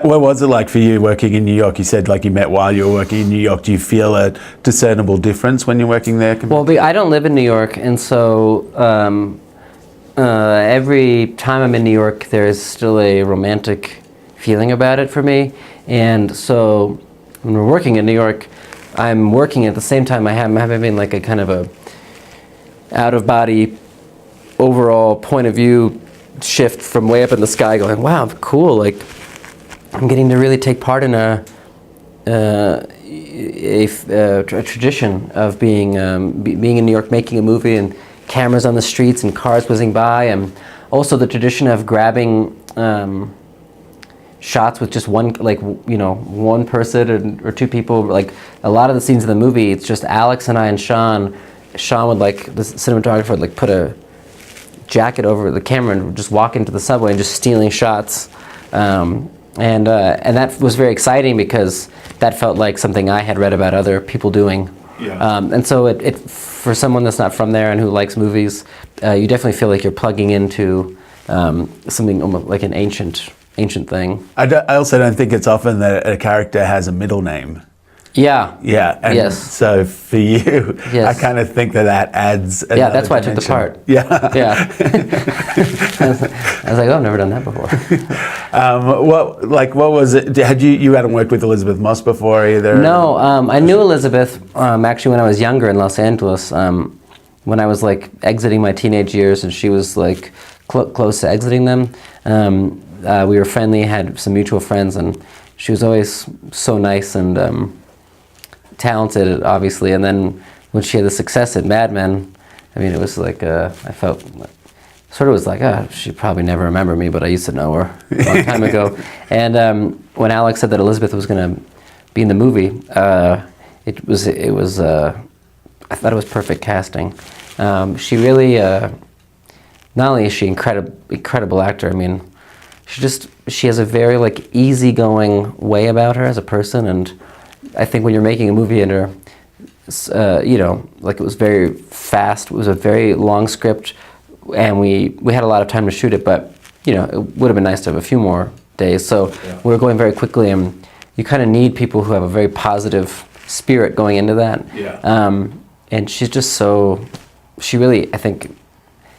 What was it like for you working in New York? You said like you met while you were working in New York. Do you feel a discernible difference when you're working there? Well, I don't live in New York, and so every time I'm in New York, there's still a romantic feeling about it for me. And so when we're working in New York, I'm working at the same time I'm having like a kind of a out-of-body overall point of view shift from way up in the sky, going, wow, cool, like I'm getting to really take part in a tradition of being in New York, making a movie, and cameras on the streets and cars whizzing by, and also the tradition of grabbing shots with just one person or two people. Like a lot of the scenes in the movie, it's just Alex and I and Sean. Sean would, like, the cinematographer would like put a jacket over the camera and just walk into the subway and just stealing shots. And that was very exciting because that felt like something I had read about other people doing. Yeah. And so it for someone that's not from there and who likes movies, you definitely feel like you're plugging into something almost like an ancient thing. I also don't think it's often that a character has a middle name. Yeah. Yeah. And yes. So for you, yes. I kind of think that adds. Yeah, that's why I took the part. Yeah. Yeah. I was like, oh, I've never done that before. What was it? You hadn't worked with Elizabeth Moss before either? No, I knew Elizabeth actually when I was younger in Los Angeles. When I was like exiting my teenage years, and she was like close to exiting them. We were friendly, had some mutual friends, and she was always so nice and talented, obviously. And then when she had the success at Mad Men, I mean, it was like I felt sort of was like, oh, she probably never remember me, but I used to know her a long time ago. And when Alex said that Elizabeth was going to be in the movie, it was I thought it was perfect casting. She really, not only is she incredible actor, I mean, she has a very like easygoing way about her as a person, and I think when you're making a movie and her, like it was very fast, it was a very long script, and we had a lot of time to shoot it, but it would have been nice to have a few more days. So we were going very quickly, and you kind of need people who have a very positive spirit going into that. Yeah. And she's just she really, I think,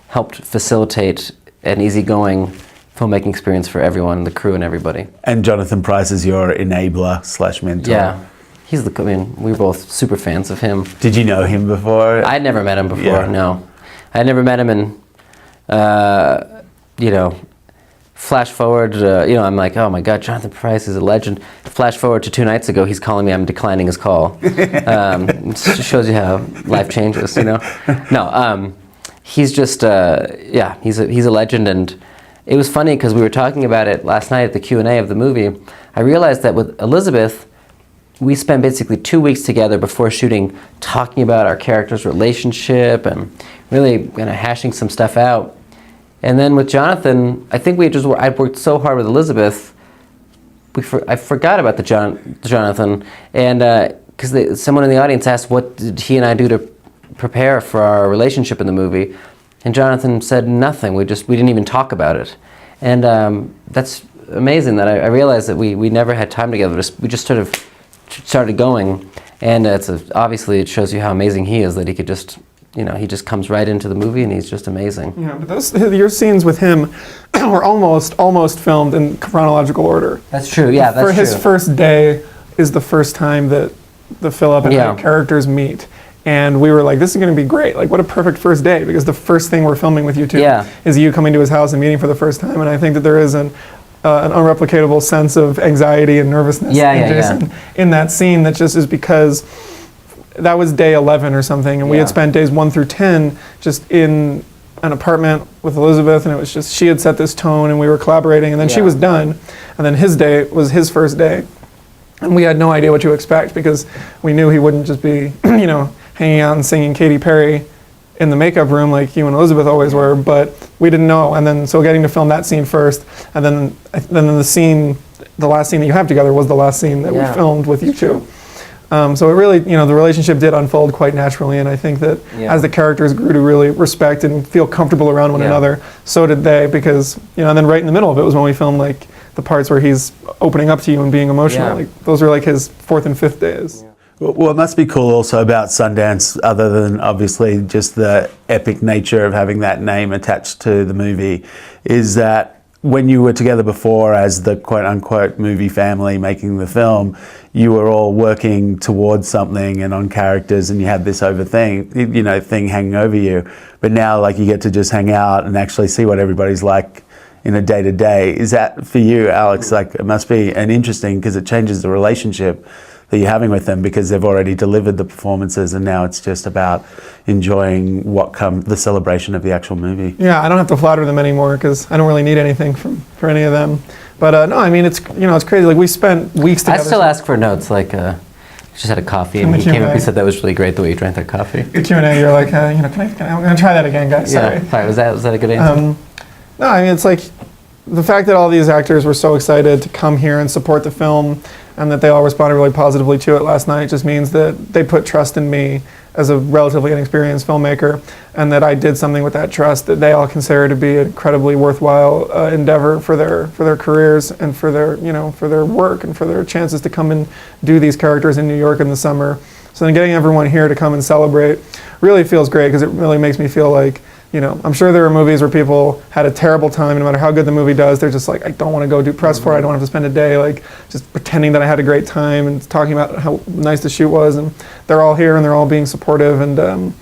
helped facilitate an easygoing filmmaking experience for everyone, the crew and everybody. And Jonathan Pryce is your enabler / mentor. Yeah. We were both super fans of him. Did you know him before? I'd never met him before, no. I had never met him, and, flash forward, I'm like, oh my God, Jonathan Pryce is a legend. Flash forward to 2 nights ago, he's calling me, I'm declining his call. It just shows you how life changes, No, he's just, he's a legend, and it was funny because we were talking about it last night at the Q&A of the movie. I realized that with Elizabeth, we spent basically 2 weeks together before shooting talking about our character's relationship and really kind of hashing some stuff out. And then with Jonathan, I think I'd worked so hard with Elizabeth, I forgot about the Jonathan. And because someone in the audience asked, what did he and I do to prepare for our relationship in the movie? And Jonathan said nothing. We didn't even talk about it. And that's amazing that I realized that we never had time together. We just sort of started going. And obviously it shows you how amazing he is, that he could just, he just comes right into the movie and he's just amazing. Yeah, but your scenes with him were almost filmed in chronological order. That's true, yeah, that's true. His first day is the first time that the Phillip and I characters meet. And we were like, this is going to be great. Like, what a perfect first day, because the first thing we're filming with you two is you coming to his house and meeting for the first time. And I think that there is an unreplicatable sense of anxiety and nervousness in Jason in that scene that just is because that was day 11 or something, and we had spent days 1 through 10 just in an apartment with Elizabeth, and it was just, she had set this tone and we were collaborating, and then she was done, and then his day was his first day. And we had no idea what to expect because we knew he wouldn't just be, hanging out and singing Katy Perry in the makeup room like you and Elizabeth always were, but we didn't know. And then, so getting to film that scene first, and then the last scene that you have together was the last scene that we filmed with you two. So it really, the relationship did unfold quite naturally, and I think that as the characters grew to really respect and feel comfortable around one another, so did they, because, and then right in the middle of it was when we filmed like the parts where he's opening up to you and being emotional. Yeah. Like those are like his 4th and 5th days. Yeah. Well, it must be cool also about Sundance, other than obviously just the epic nature of having that name attached to the movie, is that when you were together before as the quote-unquote movie family making the film, you were all working towards something and on characters, and you had this thing hanging over you. But now, like, you get to just hang out and actually see what everybody's like in a day-to-day. Is that for you, Alex? Like, it must be interesting because it changes the relationship that you're having with them, because they've already delivered the performances and now it's just about enjoying the celebration of the actual movie. Yeah, I don't have to flatter them anymore because I don't really need anything for any of them. But no, I mean, it's crazy. Like, we spent weeks together. I still ask for notes, like, just had a coffee and he came up, he said that was really great the way you drank that coffee. The Q&A, you're like, I'm gonna try that again, guys, sorry. Yeah, sorry, was that a good answer? No, I mean, it's like the fact that all these actors were so excited to come here and support the film, and that they all responded really positively to it last night, just means that they put trust in me as a relatively inexperienced filmmaker, and that I did something with that trust that they all consider to be an incredibly worthwhile endeavor for their careers and for their for their work and for their chances to come and do these characters in New York in the summer. So then getting everyone here to come and celebrate really feels great, because it really makes me feel like, I'm sure there are movies where people had a terrible time, no matter how good the movie does, they're just like, I don't want to go do press for it, I don't have to spend a day like just pretending that I had a great time and talking about how nice the shoot was, and they're all here and they're all being supportive, and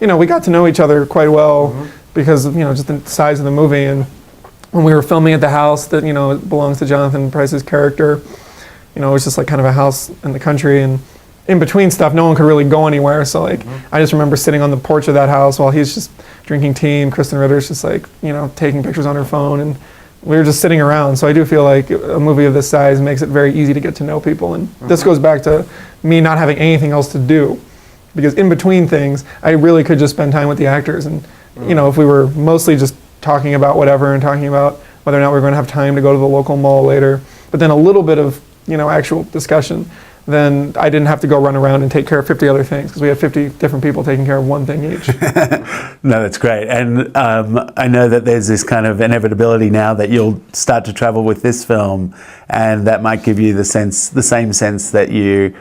we got to know each other quite well because of, just the size of the movie. And when we were filming at the house that, it belongs to Jonathan Pryce's character, it was just like kind of a house in the country, and in between stuff, no one could really go anywhere. So like, I just remember sitting on the porch of that house while he's just drinking tea, and Kristen Ritter's just like, taking pictures on her phone, and we were just sitting around. So I do feel like a movie of this size makes it very easy to get to know people. And this goes back to me not having anything else to do, because in between things, I really could just spend time with the actors. And, if we were mostly just talking about whatever and talking about whether or not we were going to have time to go to the local mall later, but then a little bit of, actual discussion, then I didn't have to go run around and take care of 50 other things, because we had 50 different people taking care of one thing each. No, that's great. And I know that there's this kind of inevitability now that you'll start to travel with this film, and that might give you the same sense that you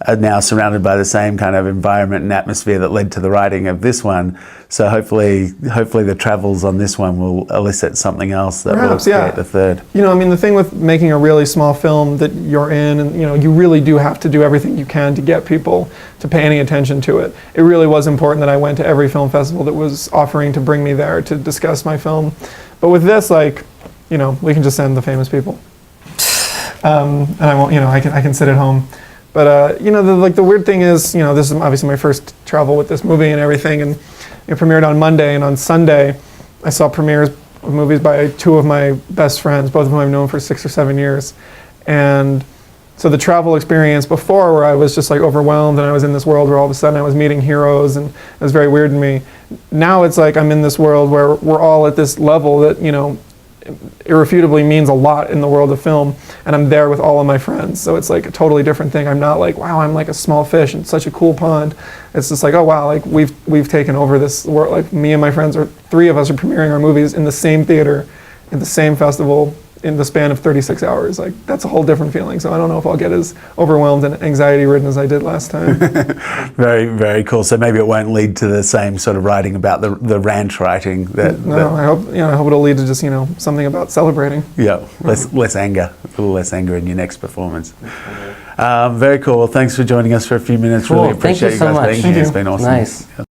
are now surrounded by the same kind of environment and atmosphere that led to the writing of this one. So hopefully the travels on this one will elicit something else that will create the third. The thing with making a really small film that you're in, and you really do have to do everything you can to get people to pay any attention to it. It really was important that I went to every film festival that was offering to bring me there to discuss my film. But with this, we can just send the famous people. And I won't, I can sit at home. But the weird thing is, this is obviously my first travel with this movie and everything, and it premiered on Monday, and on Sunday I saw premieres of movies by two of my best friends, both of whom I've known for 6 or 7 years. And so the travel experience before, where I was just like overwhelmed and I was in this world where all of a sudden I was meeting heroes, and it was very weird to me. Now it's like I'm in this world where we're all at this level that, irrefutably means a lot in the world of film, and I'm there with all of my friends. So it's like a totally different thing. I'm not like, wow, I'm like a small fish in such a cool pond. It's just like, oh wow, like we've taken over this world. Like, me and my friends, or 3 of us, are premiering our movies in the same theater, in the same festival, in the span of 36 hours. Like, that's a whole different feeling. So I don't know if I'll get as overwhelmed and anxiety ridden as I did last time. Very, very cool. So maybe it won't lead to the same sort of writing about the ranch writing. I hope it'll lead to just, something about celebrating. Yeah, less anger, a little less anger in your next performance. Very cool. Well, thanks for joining us for a few minutes. Cool. Really appreciate Thank you so guys much. being here. It's been awesome. Nice. Yeah.